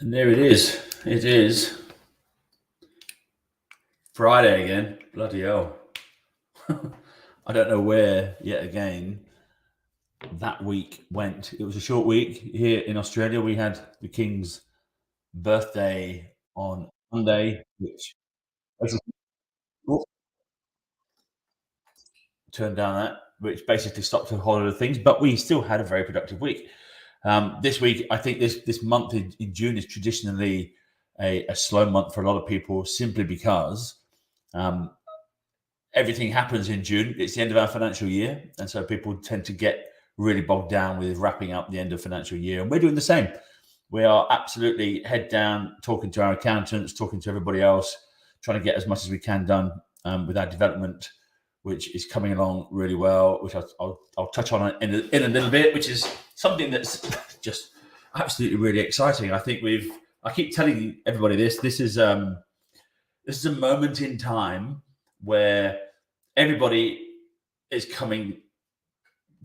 And there it is. It is Friday again. Bloody hell. I don't know where, yet again, that week went. It was a short week here in Australia. We had the King's birthday on Monday, which basically turned down that, which basically stopped a whole lot of things. But we still had a very productive week. This week, I think this month in June is traditionally a slow month for a lot of people, simply because um, everything happens in June. It's the end of our financial year, and so people tend to get really bogged down with wrapping up the end of financial year. And we're doing the same. We are absolutely head down, talking to our accountants, talking to everybody else, trying to get as much as we can done with our development, which is coming along really well. Which I'll touch on in a little bit, which is something that's just absolutely really exciting. I think I keep telling everybody this. This is a moment in time where everybody is coming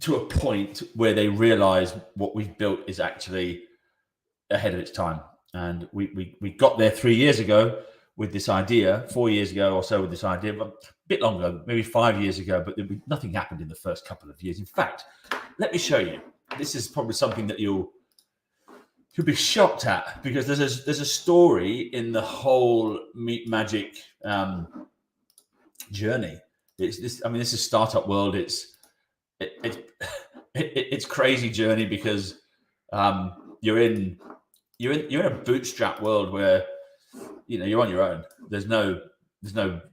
to a point where they realize what we've built is actually ahead of its time. And we got there 3 years ago with this idea, 4 years ago or so with this idea, but a bit longer, maybe 5 years ago, but nothing happened in the first couple of years. In fact, let me show you. This is probably something that you'll be shocked at, because there's a story in the whole meetmagic journey. This is startup world. It's crazy journey, because you're in a bootstrap world where you're on your own. There's no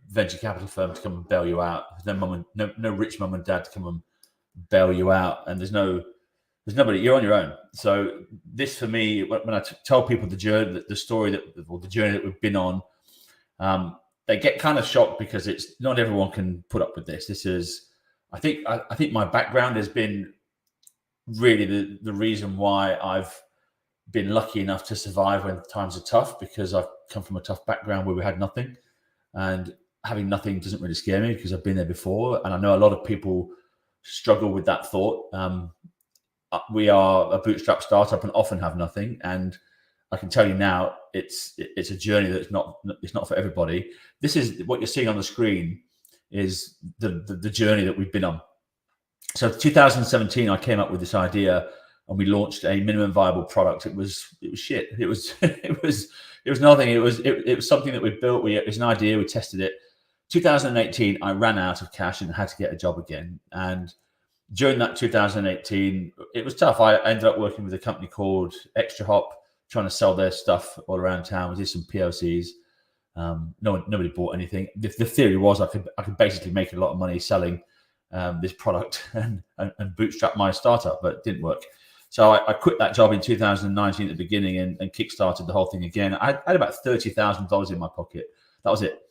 venture capital firm to come and bail you out. There's no rich mum and dad to come and bail you out, and there's nobody. You're on your own. So this, for me, when I tell people the journey, the story the journey that we've been on, they get kind of shocked, because it's not everyone can put up with this. This is, I think my background has been really the reason why I've been lucky enough to survive when times are tough, because I've come from a tough background where we had nothing, and having nothing doesn't really scare me, because I've been there before. And I know a lot of people struggle with that thought. We are a bootstrap startup and often have nothing, and I can tell you now, it's a journey that's not for everybody. This is what you're seeing on the screen, is the journey that we've been on. So 2017, I came up with this idea, and we launched a minimum viable product. It was shit. It was it was nothing. It was something that we built. It was an idea. We tested it. 2018, I ran out of cash and had to get a job again. And during that 2018, it was tough. I ended up working with a company called Extra Hop, trying to sell their stuff all around town. We did some POCs. Nobody bought anything. The theory was I could basically make a lot of money selling this product and bootstrap my startup, but it didn't work. So I quit that job in 2019 at the beginning and kickstarted the whole thing again. I had about $30,000 in my pocket. That was it.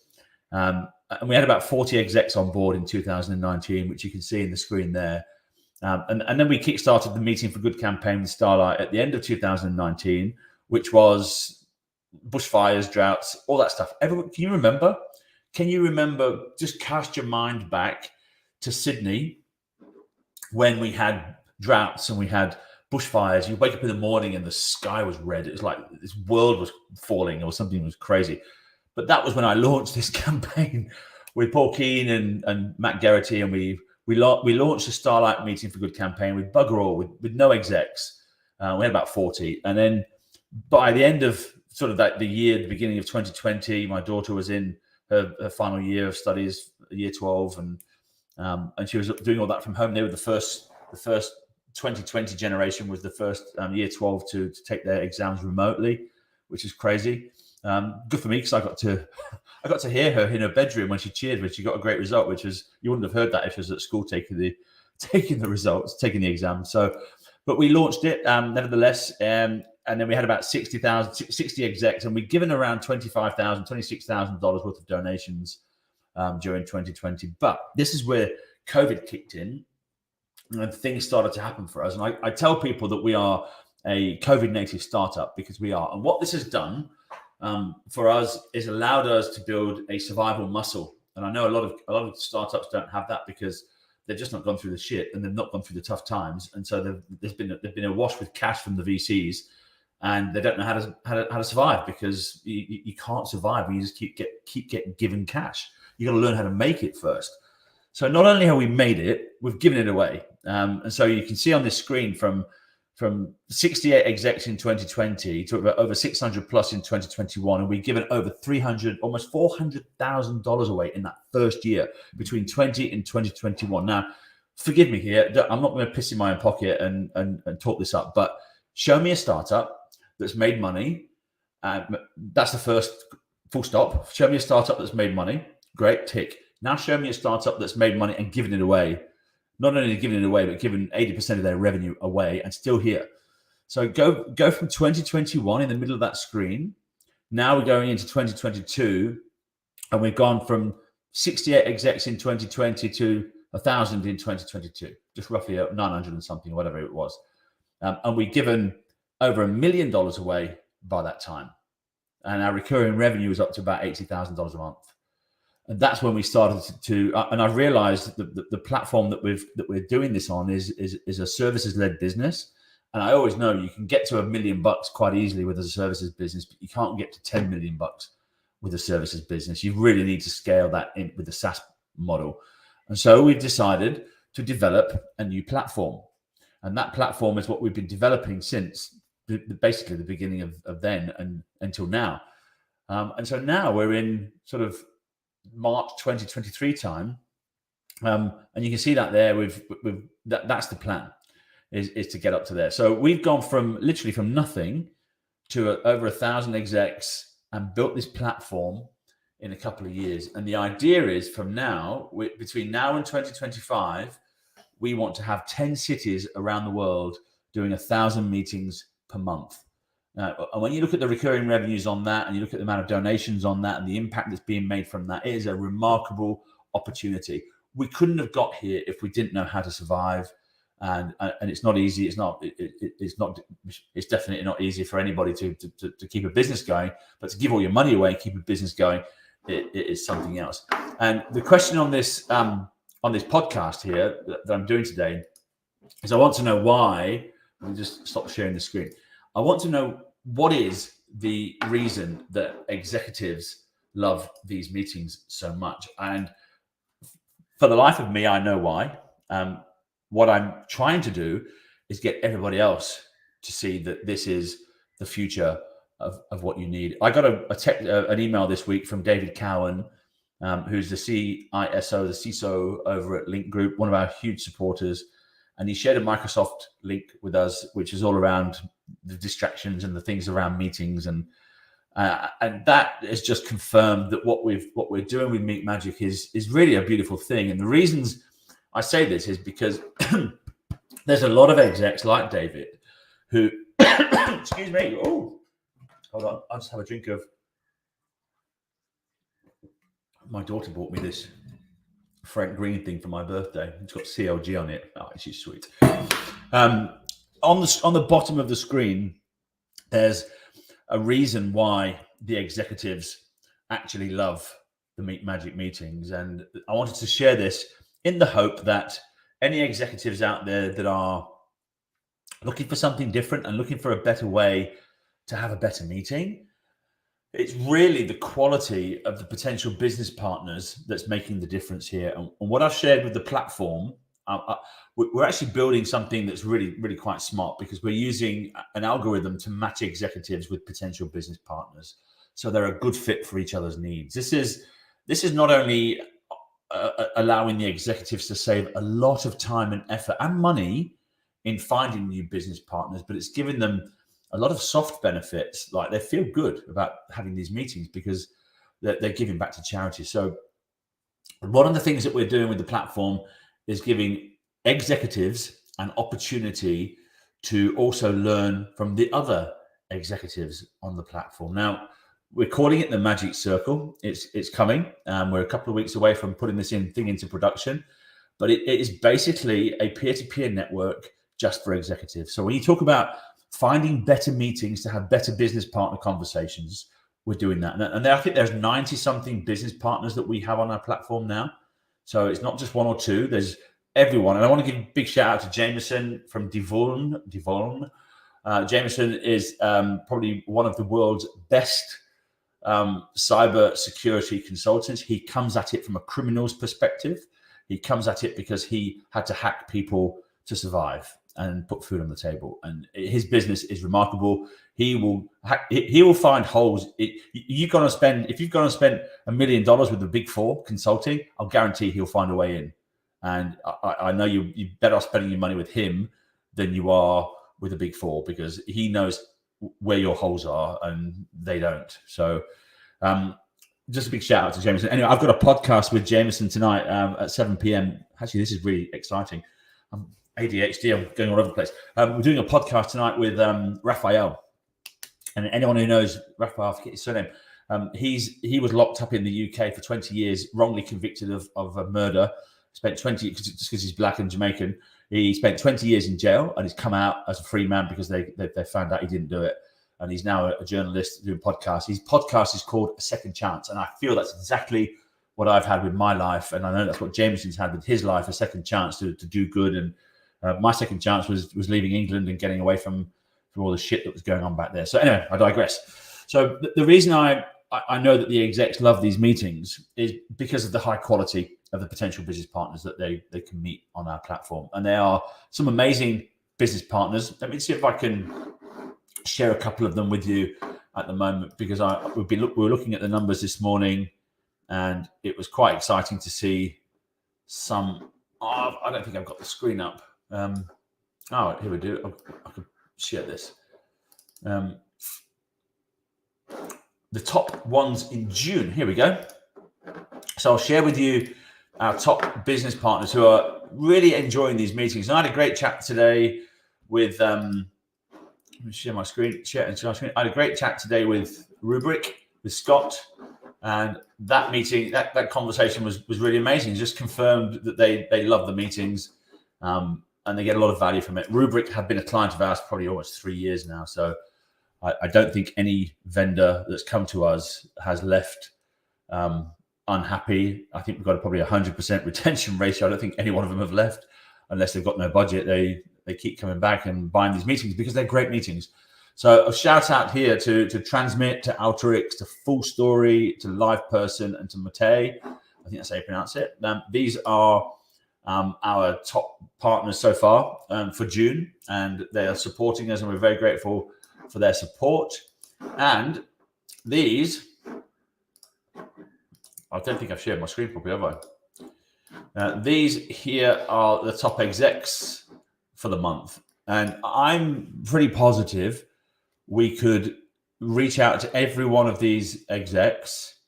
And we had about 40 execs on board in 2019, which you can see in the screen there. And then we kickstarted the Meeting for Good campaign with Starlight at the end of 2019, which was bushfires, droughts, all that stuff. Everyone, can you remember? Can you remember? Just cast your mind back to Sydney when we had droughts and we had bushfires. You wake up in the morning and the sky was red. It was like this world was falling, or something was crazy. But that was when I launched this campaign with Paul Keane and Matt Geraghty, and we launched the Starlight Meeting for Good campaign with bugger all, with no execs. We had about 40, and then by the end of sort of the beginning of 2020, my daughter was in her final year of studies, year 12, and she was doing all that from home. They were the first 2020 generation was the first year 12 to take their exams remotely, which is crazy. Good for me, because I got to hear her in her bedroom when she cheered when she got a great result, which was, you wouldn't have heard that if she was at school taking the exam. So, but we launched it nevertheless, and then we had about 60 execs, and we'd given around $25,000, $26,000 worth of donations during 2020. But this is where COVID kicked in, and things started to happen for us. And I tell people that we are a COVID native startup, because we are. And what this has done for us is allowed us to build a survival muscle. And I know a lot of startups don't have that, because they've just not gone through the shit, and they've not gone through the tough times. And so they've been awash with cash from the VCs, and they don't know how to survive, because you can't survive when you just keep getting given cash. You got to learn how to make it first. So not only have we made it, we've given it away. And so you can see on this screen from 68 execs in 2020 to over 600 plus in 2021, and we've given over 300, almost $400,000 away in that first year between 20 and 2021. Now, forgive me here, I'm not going to piss in my own pocket and talk this up, but show me a startup that's made money. That's the first full stop. Show me a startup that's made money. Great, tick. Now show me a startup that's made money and given it away. Not only given it away, but given 80% of their revenue away and still here. So go from 2021 in the middle of that screen. Now we're going into 2022, and we've gone from 68 execs in 2020 to 1,000 in 2022, just roughly 900 and something, whatever it was. And we've given over $1 million away by that time. And our recurring revenue is up to about $80,000 a month. And that's when we started to and I realized that the platform that we're doing this on is a services-led business. And I always know you can get to $1 million quite easily with a services business, but you can't get to $10 million with a services business. You really need to scale that in with the SaaS model. And so we've decided to develop a new platform. And that platform is what we've been developing since basically the beginning of then and until now. And so now we're in sort of March 2023 time, and you can see that there. That's the plan, is to get up to there. So we've gone from literally from nothing to over 1,000 execs and built this platform in a couple of years. And the idea is from now, between now and 2025, we want to have 10 cities around the world doing 1,000 meetings per month. And when you look at the recurring revenues on that, and you look at the amount of donations on that and the impact that's being made from that, it is a remarkable opportunity. We couldn't have got here if we didn't know how to survive. And it's not easy. It's definitely not easy for anybody to keep a business going, but to give all your money away and keep a business going, it is something else. And the question on this podcast here that I'm doing today is, I want to know why. Let me just stop sharing the screen. I want to know, what is the reason that executives love these meetings so much? And for the life of me, I know why. What I'm trying to do is get everybody else to see that this is the future of what you need. I got an email this week from David Cowan, who's the CISO over at Link Group, one of our huge supporters. And he shared a Microsoft link with us, which is all around the distractions and the things around meetings, and that has just confirmed that what we're doing with meetmagic is really a beautiful thing. And the reasons I say this is because there's a lot of execs like David who, excuse me, oh, hold on, I'll just have a drink of. My daughter bought me this Frank Green thing for my birthday. It's got CLG on it. Oh, she's sweet. On the bottom of the screen, there's a reason why the executives actually love the meetmagic meetings, and I wanted to share this in the hope that any executives out there that are looking for something different and looking for a better way to have a better meeting, it's really the quality of the potential business partners that's making the difference here. And what I've shared with the platform, we're actually building something that's really, really quite smart, because we're using an algorithm to match executives with potential business partners, so they're a good fit for each other's needs. This is not only allowing the executives to save a lot of time and effort and money in finding new business partners, but it's giving them a lot of soft benefits, like they feel good about having these meetings because they're giving back to charity. So one of the things that we're doing with the platform is giving executives an opportunity to also learn from the other executives on the platform. Now, we're calling it the Magic Circle. It's coming. We're a couple of weeks away from putting this thing into production, but it is basically a peer-to-peer network just for executives. So when you talk about finding better meetings to have better business partner conversations, we're doing that. And I think there's 90 something business partners that we have on our platform now. So it's not just one or two, there's everyone. And I want to give a big shout out to Jameson from Divuln, Jameson is probably one of the world's best cyber security consultants. He comes at it from a criminal's perspective. He comes at it because he had to hack people to survive and put food on the table. And his business is remarkable. He will find holes. If you've gone to spend $1 million with the Big Four consulting, I'll guarantee he'll find a way in. And I know you're better off spending your money with him than you are with the Big Four, because he knows where your holes are and they don't. So just a big shout out to Jameson. Anyway, I've got a podcast with Jameson tonight at 7 p.m. Actually, this is really exciting. I'm ADHD, I'm going all over the place. We're doing a podcast tonight with Raphael. And anyone who knows Raphael, I forget his surname, he was locked up in the UK for 20 years, wrongly convicted of a murder. Spent 20, just because he's black and Jamaican, he spent 20 years in jail and he's come out as a free man because they found out he didn't do it. And he's now a journalist doing podcasts. His podcast is called A Second Chance. And I feel that's exactly what I've had with my life. And I know that's what Jameson's had with his life, a second chance to do good. And my second chance was leaving England and getting away from all the shit that was going on back there. So anyway, I digress. So the reason I know that the execs love these meetings is because of the high quality of the potential business partners that they can meet on our platform. And there are some amazing business partners. Let me see if I can share a couple of them with you at the moment, because we were looking at the numbers this morning, and it was quite exciting to see some. I don't think I've got the screen up. Here we do. I could share this. The top ones in June. Here we go. So I'll share with you our top business partners who are really enjoying these meetings. And I had a great chat today with. Let me share my screen. I had a great chat today with Rubric, with Scott, and that meeting, that conversation was really amazing. Just confirmed that they love the meetings, and they get a lot of value from it. Rubric have been a client of ours probably almost 3 years now, so I don't think any vendor that's come to us has left unhappy. I think we've got probably 100% retention ratio. I don't think any one of them have left unless they've got no budget. They keep coming back and buying these meetings because they're great meetings. So a shout out here to Transmit, to Alteryx, to Full Story, to Live Person, and to Mate. I think that's how you pronounce it. These are our top partners so far for June, and they are supporting us, and we're very grateful for their support. And these, I don't think I've shared my screen properly, have I? These here are the top execs for the month, and I'm pretty positive we could reach out to every one of these execs,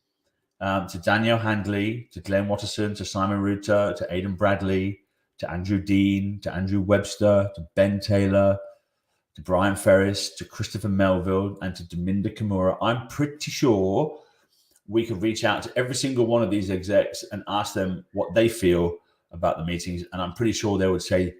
to Danielle Handley, to Glenn Watterson, to Simon Rutter, to Aidan Bradley, to Andrew Dean, to Andrew Webster, to Ben Taylor, to Brian Ferris, to Christopher Melville, and to Deminda Kimura. I'm pretty sure we could reach out to every single one of these execs and ask them what they feel about the meetings, and I'm pretty sure they would say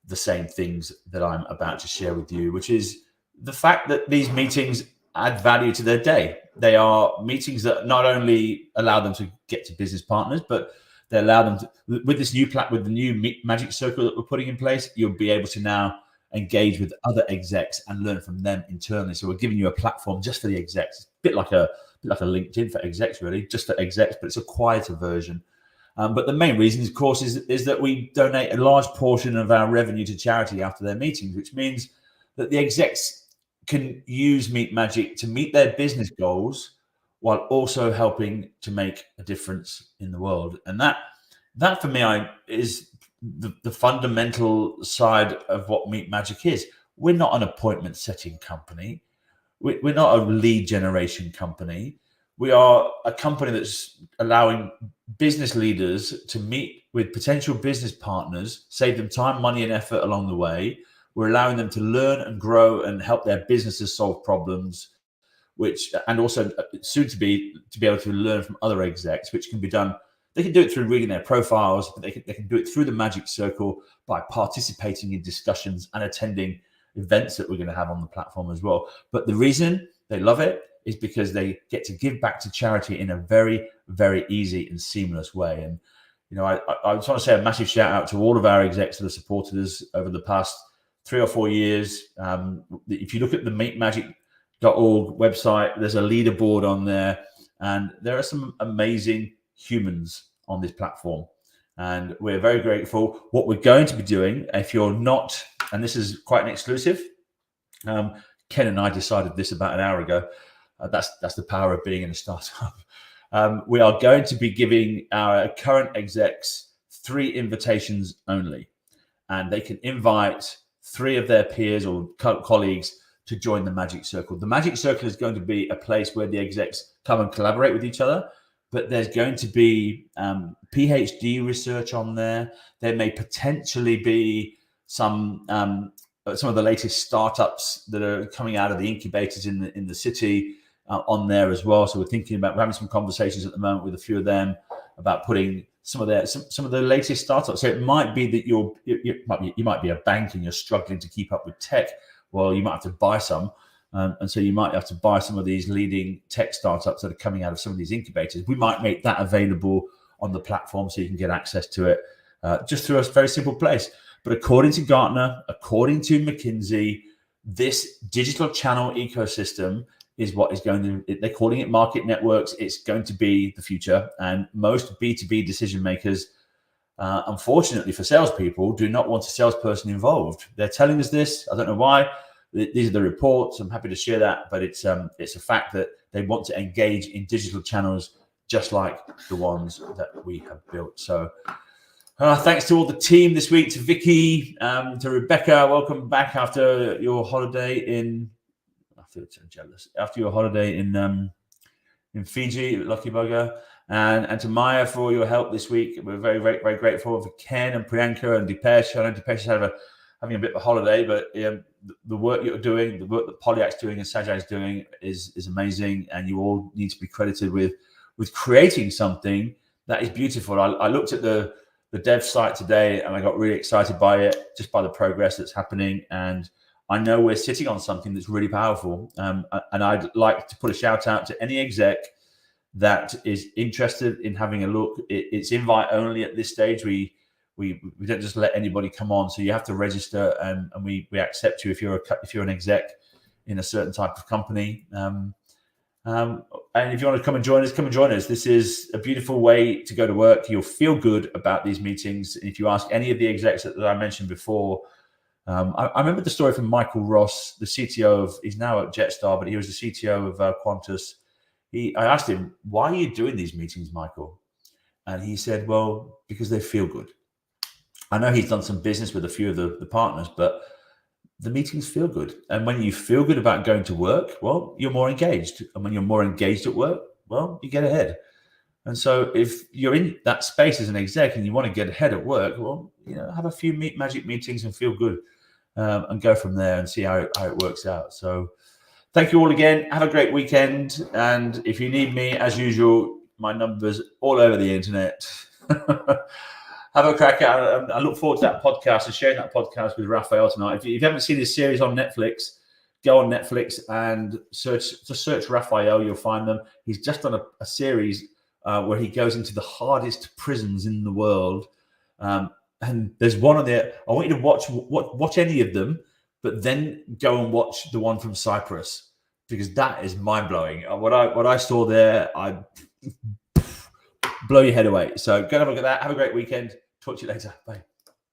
the same things that I'm about to share with you, which is the fact that these meetings add value to their day. They are meetings that not only allow them to get to business partners, but they allow them to, with this new with the new Meetmagic circle that we're putting in place, you'll be able to now engage with other execs and learn from them internally. So we're giving you a platform just for the execs. It's a bit like a LinkedIn for execs, really, just for execs, but it's a quieter version. But the main reason, of course, is that we donate a large portion of our revenue to charity after their meetings, which means that the execs can use Meetmagic to meet their business goals while also helping to make a difference in the world. And that for me is the fundamental side of what Meetmagic is. We're not an appointment setting company. We're not a lead generation company. We are a company that's allowing business leaders to meet with potential business partners, save them time, money, and effort along the way. We're allowing them to learn and grow and help their businesses solve problems, and also soon to be able to learn from other execs, which can be done. They can do it through reading their profiles, but they can do it through the Magic Circle by participating in discussions and attending events that we're going to have on the platform as well. But the reason they love it is because they get to give back to charity in a very, very easy and seamless way. And, I just want to say a massive shout out to all of our execs that have supported us over the past 3 or 4 years. If you look at the meetmagic.org website, there's a leaderboard on there, and there are some amazing humans on this platform. And we're very grateful. What we're going to be doing, if you're not, and this is quite an exclusive, Ken and I decided this about an hour ago. That's the power of being in a startup. We are going to be giving our current execs 3 invitations only, and they can invite 3 of their peers or colleagues to join the Magic Circle. The Magic Circle is going to be a place where the execs come and collaborate with each other, but there's going to be PhD research on there. There may potentially be some of the latest startups that are coming out of the incubators in the city on there as well. So we're having some conversations at the moment with a few of them about putting some of the latest startups. So it might be that you might be a bank and you're struggling to keep up with tech. Well, you might have to buy some. And so you might have to buy some of these leading tech startups that are coming out of some of these incubators. We might make that available on the platform so you can get access to it just through a very simple place. But according to Gartner, according to McKinsey, this digital channel ecosystem is what is going to, they're calling it market networks. It's going to be the future. And most B2B decision makers, unfortunately for salespeople, do not want a salesperson involved. They're telling us this. I don't know why. These are the reports. I'm happy to share that, but it's a fact that they want to engage in digital channels just like the ones that we have built. So thanks to all the team this week, to Vicky, to Rebecca. Welcome back after your holiday in, I feel so jealous, after your holiday in Fiji, Lucky Bugger. And to Maya for all your help this week. We're very, very, very grateful for Ken and Priyanka and Dipesh. I know Dipesh is having a bit of a holiday, but the work you're doing, the work that Polyak's doing and Sajai's doing is amazing. And you all need to be credited with creating something that is beautiful. I looked at the dev site today and I got really excited by it, just by the progress that's happening. And I know we're sitting on something that's really powerful. And I'd like to put a shout out to any exec that is interested in having a look. It's invite only at this stage. We don't just let anybody come on, so you have to register, and we accept you if you're an exec in a certain type of company. And if you want to come and join us. This is a beautiful way to go to work. You'll feel good about these meetings. If you ask any of the execs that I mentioned before, I remember the story from Michael Ross, the CTO he's now at Jetstar, but he was the CTO of Qantas. I asked him, why are you doing these meetings, Michael? And he said, well, because they feel good. I know he's done some business with a few of the partners, but the meetings feel good. And when you feel good about going to work, well, you're more engaged. And when you're more engaged at work, well, you get ahead. And so if you're in that space as an exec and you want to get ahead at work, well, have a few Magic meetings and feel good, and go from there and see how it works out. So thank you all again. Have a great weekend. And if you need me, as usual, my number's all over the internet. Have a crack at it. I look forward to that podcast and sharing that podcast with Raphael tonight. If you haven't seen this series on Netflix, go on Netflix and search Raphael. You'll find them. He's just done a series where he goes into the hardest prisons in the world. And there's one on there. I want you to watch any of them, but then go and watch the one from Cyprus, because that is mind blowing. What I saw there, I blow your head away. So go and have a look at that. Have a great weekend. Talk to you later. Bye.